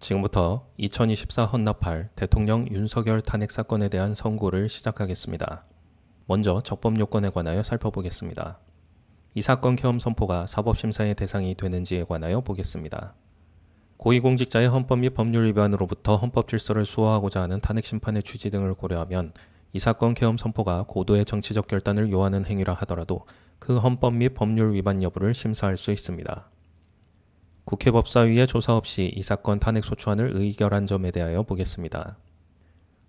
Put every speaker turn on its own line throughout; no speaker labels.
지금부터 2024 헌납할 대통령 윤석열 탄핵 사건에 대한 선고를 시작하겠습니다. 먼저 적법 요건에 관하여 살펴보겠습니다. 이 사건 계엄 선포가 사법심사의 대상이 되는지에 관하여 보겠습니다. 고위공직자의 헌법 및 법률 위반으로부터 헌법 질서를 수호하고자 하는 탄핵 심판의 취지 등을 고려하면 이 사건 계엄 선포가 고도의 정치적 결단을 요하는 행위라 하더라도 그 헌법 및 법률 위반 여부를 심사할 수 있습니다. 국회 법사위의 조사 없이 이 사건 탄핵 소추안을 의결한 점에 대하여 보겠습니다.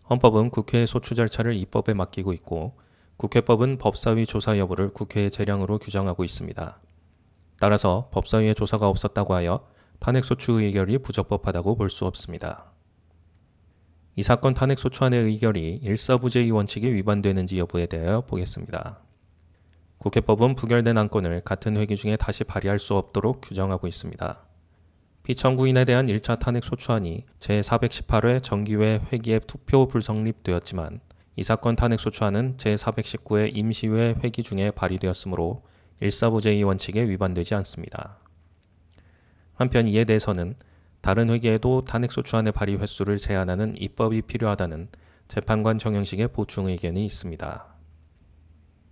헌법은 국회의 소추 절차를 입법에 맡기고 있고 국회법은 법사위 조사 여부를 국회의 재량으로 규정하고 있습니다. 따라서 법사위의 조사가 없었다고 하여 탄핵 소추 의결이 부적법하다고 볼 수 없습니다. 이 사건 탄핵 소추안의 의결이 일사부재의 원칙이 위반되는지 여부에 대하여 보겠습니다. 국회법은 부결된 안건을 같은 회기 중에 다시 발의할 수 없도록 규정하고 있습니다. 피청구인에 대한 1차 탄핵 소추안이 제418회 정기회 회기에 투표 불성립되었지만 이 사건 탄핵 소추안은 제419회 임시회 회기 중에 발의되었으므로 일사부재의 원칙에 위반되지 않습니다. 한편 이에 대해서는 다른 회기에도 탄핵 소추안의 발의 횟수를 제한하는 입법이 필요하다는 재판관 정영식의 보충 의견이 있습니다.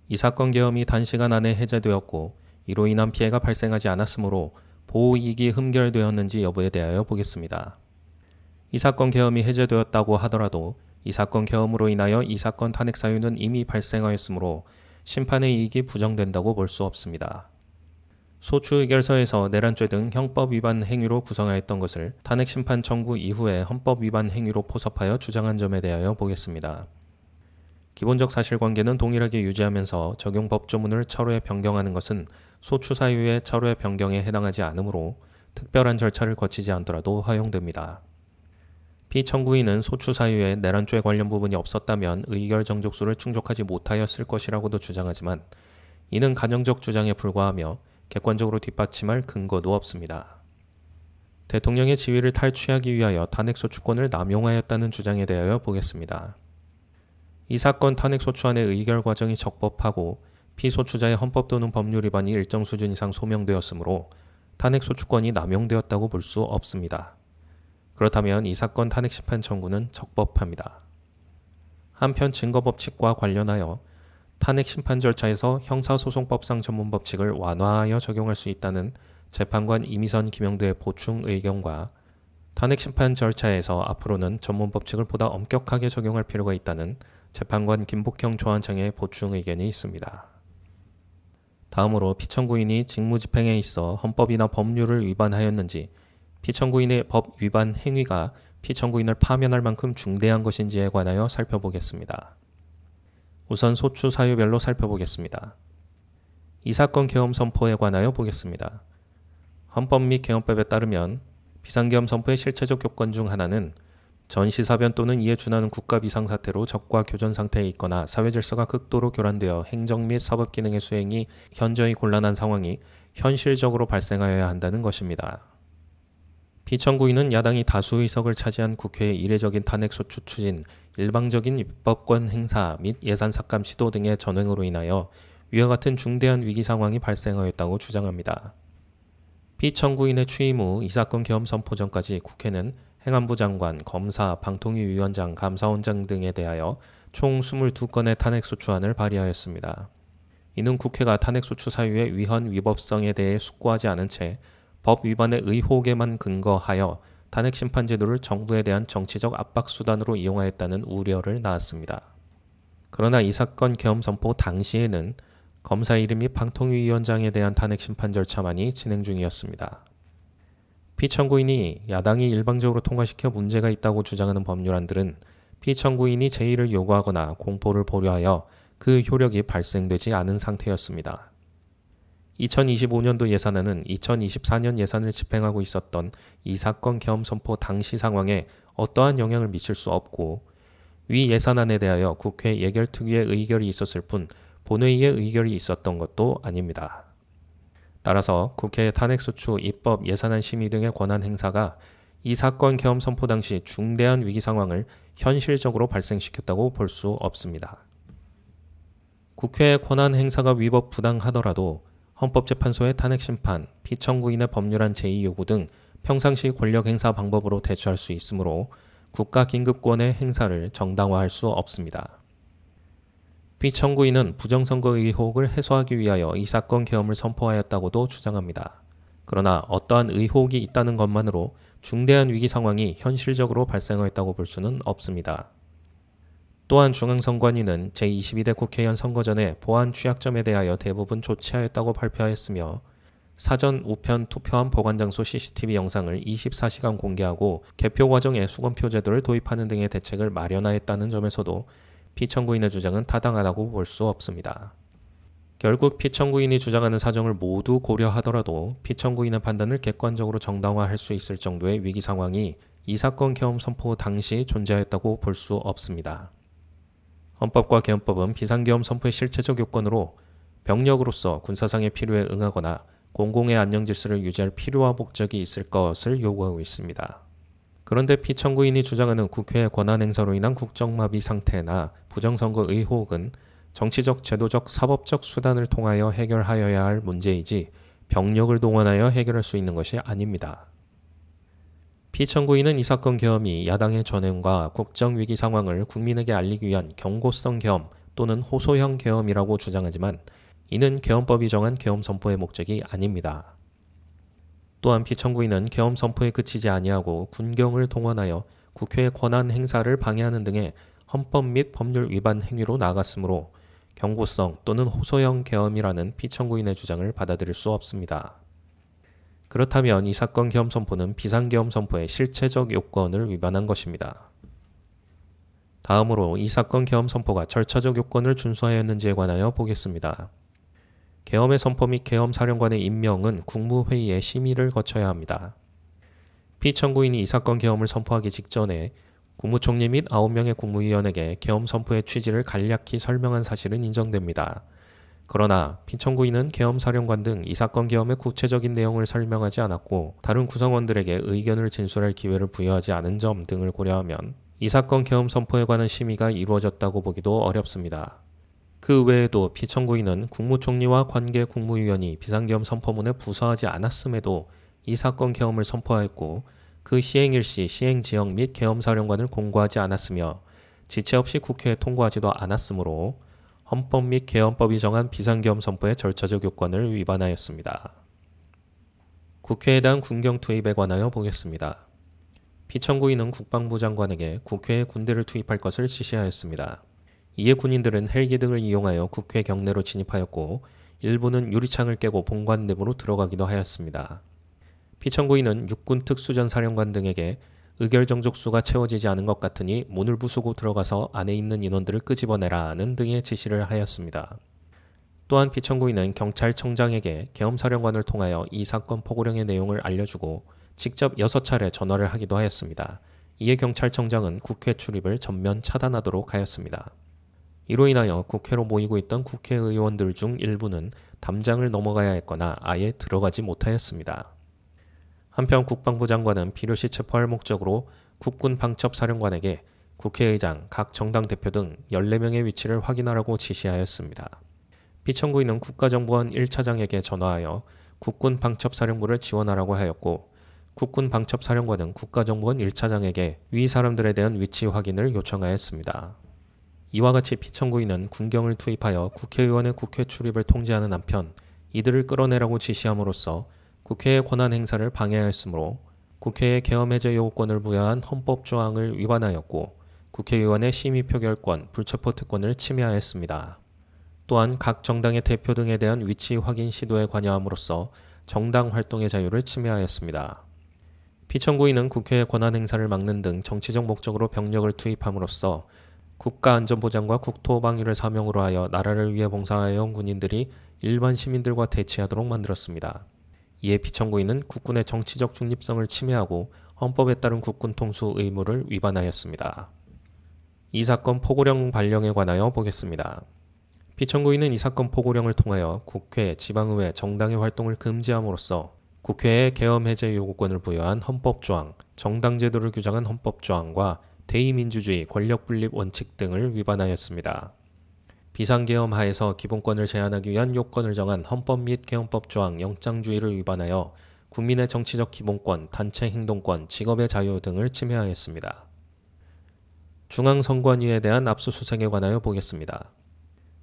이 사건 계엄이 단시간 안에 해제되었고 이로 인한 피해가 발생하지 않았으므로 보호이익이 흠결되었는지 여부에 대하여 보겠습니다. 이 사건 계엄이 해제되었다고 하더라도 이 사건 계엄으로 인하여 이 사건 탄핵 사유는 이미 발생하였으므로 심판의 이익이 부정된다고 볼 수 없습니다. 소추 의결서에서 내란죄 등 형법 위반 행위로 구성하였던 것을 탄핵 심판 청구 이후에 헌법 위반 행위로 포섭하여 주장한 점에 대하여 보겠습니다. 기본적 사실관계는 동일하게 유지하면서 적용 법조문을 차로에 변경하는 것은 소추 사유의 차로의 변경에 해당하지 않으므로 특별한 절차를 거치지 않더라도 허용됩니다. 피청구인은 소추 사유에 내란죄 관련 부분이 없었다면 의결 정족수를 충족하지 못하였을 것이라고도 주장하지만 이는 가정적 주장에 불과하며 객관적으로 뒷받침할 근거도 없습니다. 대통령의 지위를 탈취하기 위하여 탄핵 소추권을 남용하였다는 주장에 대하여 보겠습니다. 이 사건 탄핵 소추안의 의결 과정이 적법하고 피소추자의 헌법 또는 법률 위반이 일정 수준 이상 소명되었으므로 탄핵 소추권이 남용되었다고 볼 수 없습니다. 그렇다면 이 사건 탄핵 심판 청구는 적법합니다. 한편 증거법칙과 관련하여 탄핵 심판 절차에서 형사소송법상 전문 법칙을 완화하여 적용할 수 있다는 재판관 이미선 김영대의 보충 의견과 탄핵 심판 절차에서 앞으로는 전문 법칙을 보다 엄격하게 적용할 필요가 있다는 재판관 김복형 조한창의 보충 의견이 있습니다. 다음으로 피청구인이 직무집행에 있어 헌법이나 법률을 위반하였는지 피청구인의 법 위반 행위가 피청구인을 파면할 만큼 중대한 것인지에 관하여 살펴보겠습니다. 우선 소추 사유별로 살펴보겠습니다. 이 사건 계엄 선포에 관하여 보겠습니다. 헌법 및 계엄법에 따르면 비상계엄 선포의 실체적 요건 중 하나는 전시사변 또는 이에 준하는 국가 비상사태로 적과 교전 상태에 있거나 사회질서가 극도로 교란되어 행정 및 사법기능의 수행이 현저히 곤란한 상황이 현실적으로 발생하여야 한다는 것입니다. 피청구인은 야당이 다수 의석을 차지한 국회의 이례적인 탄핵소추 추진, 일방적인 입법권 행사 및 예산 삭감 시도 등의 전횡으로 인하여 위와 같은 중대한 위기 상황이 발생하였다고 주장합니다. 피청구인의 취임 후 이 사건 계엄 선포 전까지 국회는 행안부 장관, 검사, 방통위 위원장, 감사원장 등에 대하여 총 22건의 탄핵소추안을 발의하였습니다. 이는 국회가 탄핵소추 사유의 위헌 위법성에 대해 숙고하지 않은 채 법 위반의 의혹에만 근거하여 탄핵 심판 제도를 정부에 대한 정치적 압박 수단으로 이용하였다는 우려를 낳았습니다. 그러나 이 사건 계엄 선포 당시에는 검사 이름 및 방통위 위원장에 대한 탄핵 심판 절차만이 진행 중이었습니다. 피청구인이 야당이 일방적으로 통과시켜 문제가 있다고 주장하는 법률안들은 피청구인이 제의를 요구하거나 공포를 보류하여 그 효력이 발생되지 않은 상태였습니다. 2025년도 예산안은 2024년 예산을 집행하고 있었던 이 사건 계엄 선포 당시 상황에 어떠한 영향을 미칠 수 없고 위 예산안에 대하여 국회 예결특위의 의결이 있었을 뿐 본회의의 의결이 있었던 것도 아닙니다. 따라서 국회의 탄핵소추, 입법, 예산안 심의 등의 권한 행사가 이 사건 계엄 선포 당시 중대한 위기 상황을 현실적으로 발생시켰다고 볼 수 없습니다. 국회의 권한 행사가 위법 부당하더라도 헌법재판소의 탄핵심판, 피청구인의 법률안 제의 요구 등 평상시 권력 행사 방법으로 대처할 수 있으므로 국가 긴급권의 행사를 정당화할 수 없습니다. 피청구인은 부정선거 의혹을 해소하기 위하여 이 사건 계엄을 선포하였다고도 주장합니다. 그러나 어떠한 의혹이 있다는 것만으로 중대한 위기 상황이 현실적으로 발생하였다고 볼 수는 없습니다. 또한 중앙선관위는 제22대 국회의원 선거 전에 보안 취약점에 대하여 대부분 조치하였다고 발표하였으며 사전 우편 투표함 보관장소 CCTV 영상을 24시간 공개하고 개표 과정에 수검표 제도를 도입하는 등의 대책을 마련하였다는 점에서도 피청구인의 주장은 타당하다고 볼 수 없습니다. 결국 피청구인이 주장하는 사정을 모두 고려하더라도 피청구인의 판단을 객관적으로 정당화할 수 있을 정도의 위기 상황이 이 사건 계엄 선포 당시 존재하였다고 볼 수 없습니다. 헌법과 계엄법은 비상계엄 선포의 실체적 요건으로 병력으로서 군사상의 필요에 응하거나 공공의 안녕질서를 유지할 필요와 목적이 있을 것을 요구하고 있습니다. 그런데 피청구인이 주장하는 국회의 권한 행사로 인한 국정마비 상태나 부정선거 의혹은 정치적, 제도적, 사법적 수단을 통하여 해결하여야 할 문제이지 병력을 동원하여 해결할 수 있는 것이 아닙니다. 피청구인은 이 사건 계엄이 야당의 전횡과 국정위기 상황을 국민에게 알리기 위한 경고성 계엄 또는 호소형 계엄이라고 주장하지만 이는 계엄법이 정한 계엄 선포의 목적이 아닙니다. 또한 피청구인은 계엄 선포에 그치지 아니하고 군경을 동원하여 국회의 권한 행사를 방해하는 등의 헌법 및 법률 위반 행위로 나아갔으므로 경고성 또는 호소형 계엄이라는 피청구인의 주장을 받아들일 수 없습니다. 그렇다면 이 사건 계엄 선포는 비상계엄 선포의 실체적 요건을 위반한 것입니다. 다음으로 이 사건 계엄 선포가 절차적 요건을 준수하였는지에 관하여 보겠습니다. 계엄의 선포 및 계엄 사령관의 임명은 국무회의의 심의를 거쳐야 합니다. 피청구인이 이 사건 계엄을 선포하기 직전에 국무총리 및 9명의 국무위원에게 계엄 선포의 취지를 간략히 설명한 사실은 인정됩니다. 그러나 피청구인은 계엄 사령관 등 이 사건 계엄의 구체적인 내용을 설명하지 않았고 다른 구성원들에게 의견을 진술할 기회를 부여하지 않은 점 등을 고려하면 이 사건 계엄 선포에 관한 심의가 이루어졌다고 보기도 어렵습니다. 그 외에도 피청구인은 국무총리와 관계 국무위원이 비상계엄 선포문에 부서하지 않았음에도 이 사건 계엄을 선포하였고 그 시행일시, 시행지역 및 계엄사령관을 공고하지 않았으며 지체 없이 국회에 통과하지도 않았으므로 헌법 및 계엄법이 정한 비상계엄 선포의 절차적 요건을 위반하였습니다. 국회에 대한 군경 투입에 관하여 보겠습니다. 피청구인은 국방부 장관에게 국회에 군대를 투입할 것을 지시하였습니다. 이에 군인들은 헬기 등을 이용하여 국회 경내로 진입하였고 일부는 유리창을 깨고 본관 내부로 들어가기도 하였습니다. 피청구인은 육군 특수전사령관 등에게 의결정족수가 채워지지 않은 것 같으니 문을 부수고 들어가서 안에 있는 인원들을 끄집어내라는 등의 지시를 하였습니다. 또한 피청구인은 경찰청장에게 계엄사령관을 통하여 이 사건 포고령의 내용을 알려주고 직접 6차례 전화를 하기도 하였습니다. 이에 경찰청장은 국회 출입을 전면 차단하도록 하였습니다. 이로 인하여 국회로 모이고 있던 국회의원들 중 일부는 담장을 넘어가야 했거나 아예 들어가지 못하였습니다. 한편 국방부 장관은 필요시 체포할 목적으로 국군 방첩사령관에게 국회의장, 각 정당 대표 등 14명의 위치를 확인하라고 지시하였습니다. 피청구인은 국가정보원 1차장에게 전화하여 국군 방첩사령부를 지원하라고 하였고 국군 방첩사령관은 국가정보원 1차장에게 위 사람들에 대한 위치 확인을 요청하였습니다. 이와 같이 피청구인은 군경을 투입하여 국회의원의 국회 출입을 통제하는 한편 이들을 끌어내라고 지시함으로써 국회의 권한 행사를 방해하였으므로 국회의 계엄 해제 요구권을 부여한 헌법 조항을 위반하였고 국회의원의 심의 표결권, 불체포 특권을 침해하였습니다. 또한 각 정당의 대표 등에 대한 위치 확인 시도에 관여함으로써 정당 활동의 자유를 침해하였습니다. 피청구인은 국회의 권한 행사를 막는 등 정치적 목적으로 병력을 투입함으로써 국가안전보장과 국토방위를 사명으로 하여 나라를 위해 봉사하여 온 군인들이 일반 시민들과 대치하도록 만들었습니다. 이에 피청구인은 국군의 정치적 중립성을 침해하고 헌법에 따른 국군 통수 의무를 위반하였습니다. 이 사건 포고령 발령에 관하여 보겠습니다. 피청구인은 이 사건 포고령을 통하여 국회, 지방의회, 정당의 활동을 금지함으로써 국회에 계엄 해제 요구권을 부여한 헌법조항, 정당제도를 규정한 헌법조항과 대의민주주의, 권력분립 원칙 등을 위반하였습니다. 비상계엄 하에서 기본권을 제한하기 위한 요건을 정한 헌법 및 계엄법 조항 영장주의를 위반하여 국민의 정치적 기본권, 단체 행동권, 직업의 자유 등을 침해하였습니다. 중앙선관위에 대한 압수수색에 관하여 보겠습니다.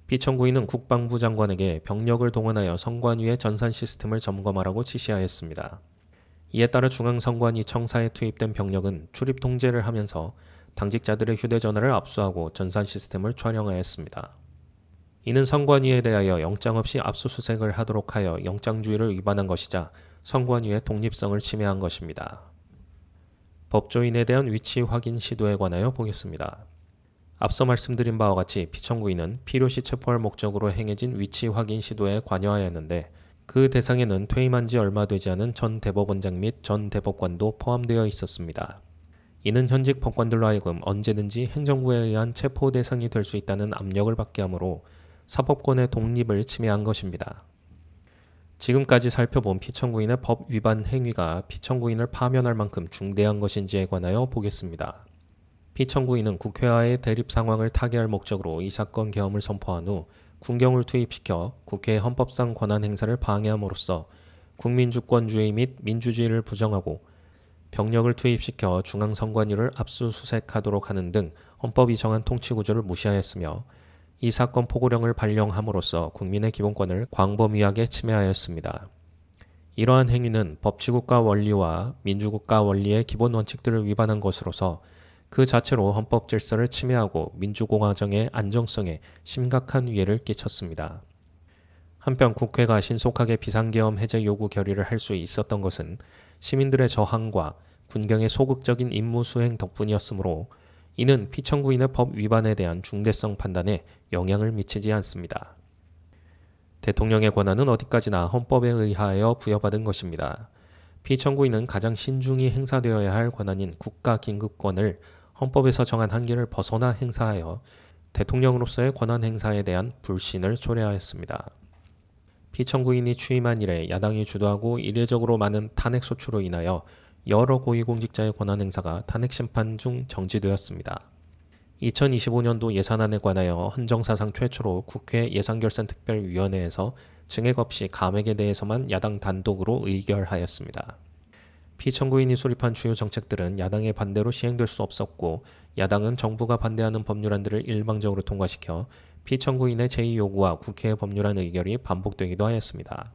피청구인은 국방부 장관에게 병력을 동원하여 선관위의 전산 시스템을 점검하라고 지시하였습니다. 이에 따라 중앙선관위 청사에 투입된 병력은 출입 통제를 하면서 당직자들의 휴대전화를 압수하고 전산 시스템을 촬영하였습니다. 이는 선관위에 대하여 영장 없이 압수수색을 하도록 하여 영장주의를 위반한 것이자 선관위의 독립성을 침해한 것입니다. 법조인에 대한 위치 확인 시도에 관하여 보겠습니다. 앞서 말씀드린 바와 같이 피청구인은 필요시 체포할 목적으로 행해진 위치 확인 시도에 관여하였는데 그 대상에는 퇴임한 지 얼마 되지 않은 전 대법원장 및 전 대법관도 포함되어 있었습니다. 이는 현직 법관들로 하여금 언제든지 행정부에 의한 체포 대상이 될 수 있다는 압력을 받게 하므로 사법권의 독립을 침해한 것입니다. 지금까지 살펴본 피청구인의 법 위반 행위가 피청구인을 파면할 만큼 중대한 것인지에 관하여 보겠습니다. 피청구인은 국회와의 대립 상황을 타개할 목적으로 이 사건 계엄을 선포한 후 군경을 투입시켜 국회의 헌법상 권한 행사를 방해함으로써 국민주권주의 및 민주주의를 부정하고 병력을 투입시켜 중앙선관위를 압수수색하도록 하는 등 헌법이 정한 통치구조를 무시하였으며 이 사건 포고령을 발령함으로써 국민의 기본권을 광범위하게 침해하였습니다. 이러한 행위는 법치국가 원리와 민주국가 원리의 기본 원칙들을 위반한 것으로서 그 자체로 헌법 질서를 침해하고 민주공화정의 안정성에 심각한 위해를 끼쳤습니다. 한편 국회가 신속하게 비상계엄 해제 요구 결의를 할 수 있었던 것은 시민들의 저항과 군경의 소극적인 임무 수행 덕분이었으므로 이는 피청구인의 법 위반에 대한 중대성 판단에 영향을 미치지 않습니다. 대통령의 권한은 어디까지나 헌법에 의하여 부여받은 것입니다. 피청구인은 가장 신중히 행사되어야 할 권한인 국가긴급권을 헌법에서 정한 한계를 벗어나 행사하여 대통령으로서의 권한 행사에 대한 불신을 초래하였습니다. 피청구인이 취임한 이래 야당이 주도하고 이례적으로 많은 탄핵소추로 인하여 여러 고위공직자의 권한 행사가 탄핵심판 중 정지되었습니다. 2025년도 예산안에 관하여 헌정사상 최초로 국회 예산결산특별위원회에서 증액 없이 감액에 대해서만 야당 단독으로 의결하였습니다. 피청구인이 수립한 주요 정책들은 야당의 반대로 시행될 수 없었고 야당은 정부가 반대하는 법률안들을 일방적으로 통과시켜 피청구인의 제2요구와 국회의 법률안 의결이 반복되기도 하였습니다.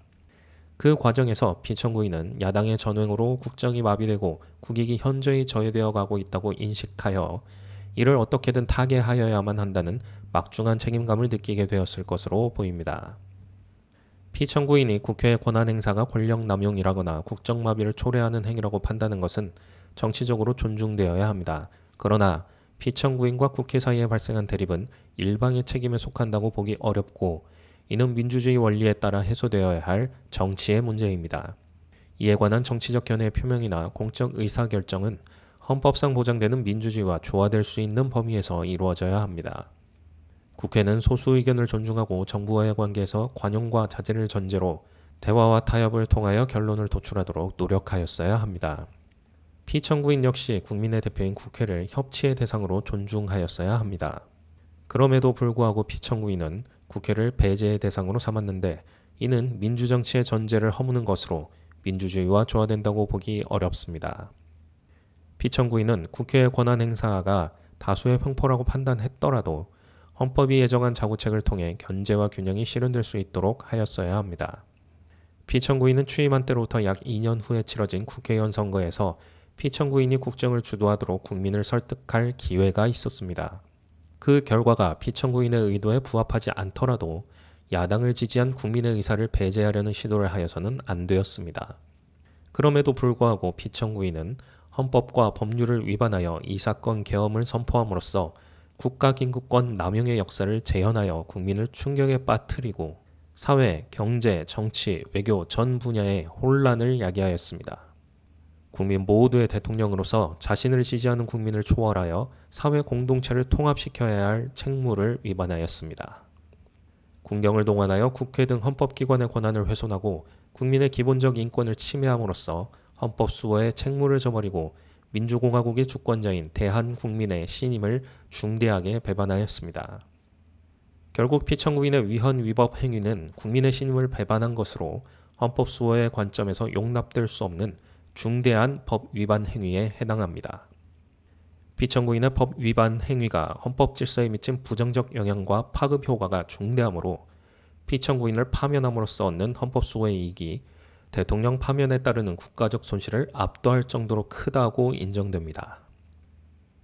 그 과정에서 피청구인은 야당의 전횡으로 국정이 마비되고 국익이 현저히 저해되어 가고 있다고 인식하여 이를 어떻게든 타개하여야만 한다는 막중한 책임감을 느끼게 되었을 것으로 보입니다. 피청구인이 국회의 권한 행사가 권력 남용이라거나 국정마비를 초래하는 행위라고 판단하는 것은 정치적으로 존중되어야 합니다. 그러나 피청구인과 국회 사이에 발생한 대립은 일방의 책임에 속한다고 보기 어렵고 이는 민주주의 원리에 따라 해소되어야 할 정치의 문제입니다. 이에 관한 정치적 견해의 표명이나 공적 의사결정은 헌법상 보장되는 민주주의와 조화될 수 있는 범위에서 이루어져야 합니다. 국회는 소수 의견을 존중하고 정부와의 관계에서 관용과 자제를 전제로 대화와 타협을 통하여 결론을 도출하도록 노력하였어야 합니다. 피청구인 역시 국민의 대표인 국회를 협치의 대상으로 존중하였어야 합니다. 그럼에도 불구하고 피청구인은 국회를 배제의 대상으로 삼았는데 이는 민주정치의 전제를 허무는 것으로 민주주의와 조화된다고 보기 어렵습니다. 피청구인은 국회의 권한 행사가 다수의 횡포라고 판단했더라도 헌법이 예정한 자구책을 통해 견제와 균형이 실현될 수 있도록 하였어야 합니다. 피청구인은 취임한 때로부터 약 2년 후에 치러진 국회의원 선거에서 피청구인이 국정을 주도하도록 국민을 설득할 기회가 있었습니다. 그 결과가 피청구인의 의도에 부합하지 않더라도 야당을 지지한 국민의 의사를 배제하려는 시도를 하여서는 안 되었습니다. 그럼에도 불구하고 피청구인은 헌법과 법률을 위반하여 이 사건 계엄을 선포함으로써 국가긴급권 남용의 역사를 재현하여 국민을 충격에 빠뜨리고 사회, 경제, 정치, 외교 전 분야의 혼란을 야기하였습니다. 국민 모두의 대통령으로서 자신을 지지하는 국민을 초월하여 사회 공동체를 통합시켜야 할 책무를 위반하였습니다. 군경을 동원하여 국회 등 헌법기관의 권한을 훼손하고 국민의 기본적 인권을 침해함으로써 헌법 수호의 책무를 저버리고 민주공화국의 주권자인 대한국민의 신임을 중대하게 배반하였습니다. 결국 피청구인의 위헌 위법 행위는 국민의 신임을 배반한 것으로 헌법 수호의 관점에서 용납될 수 없는 중대한 법 위반 행위에 해당합니다. 피청구인의 법 위반 행위가 헌법 질서에 미친 부정적 영향과 파급 효과가 중대하므로 피청구인을 파면함으로써 얻는 헌법 수호의 이익이 대통령 파면에 따르는 국가적 손실을 압도할 정도로 크다고 인정됩니다.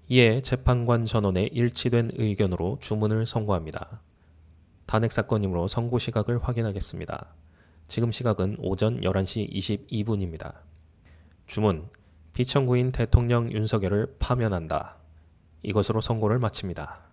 이에 재판관 전원의 일치된 의견으로 주문을 선고합니다. 탄핵 사건이므로 선고 시각을 확인하겠습니다. 지금 시각은 오전 11시 22분입니다. 주문, 피청구인 대통령 윤석열을 파면한다. 이것으로 선고를 마칩니다.